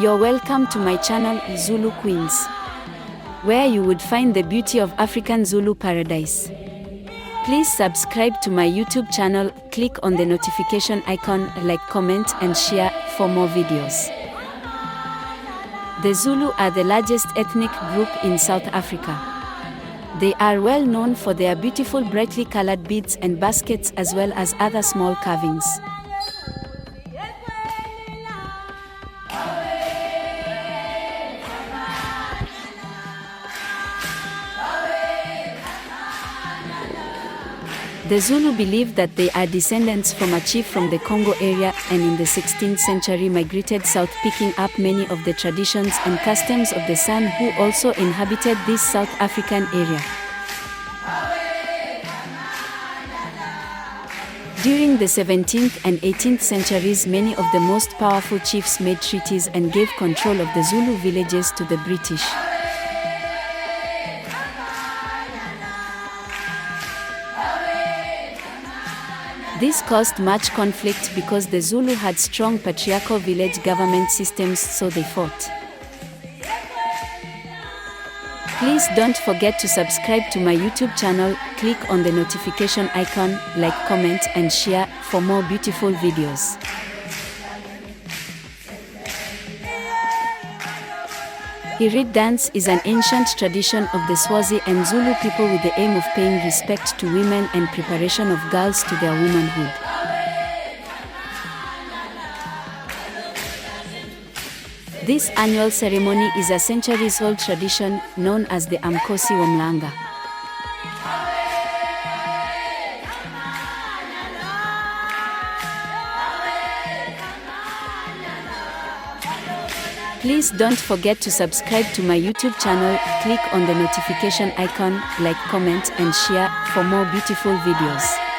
You're welcome to my channel, Zulu Queens, where you would find the beauty of African Zulu paradise. Please subscribe to my YouTube channel, click on the notification icon, like, comment and share for more videos. The Zulu are the largest ethnic group in South Africa. They are well known for their beautiful brightly colored beads and baskets as well as other small carvings. The Zulu believe that they are descendants from a chief from the Congo area and in the 16th century migrated south, picking up many of the traditions and customs of the San who also inhabited this South African area. During the 17th and 18th centuries, many of the most powerful chiefs made treaties and gave control of the Zulu villages to the British. This caused much conflict because the Zulu had strong patriarchal village government systems, so they fought. Please don't forget to subscribe to my YouTube channel, click on the notification icon, like, comment and share for more beautiful videos. Irid dance is an ancient tradition of the Swazi and Zulu people with the aim of paying respect to women and preparation of girls to their womanhood. This annual ceremony is a centuries-old tradition known as the Umkhosi Womlanga. Please don't forget to subscribe to my YouTube channel, click on the notification icon, like, comment and share for more beautiful videos.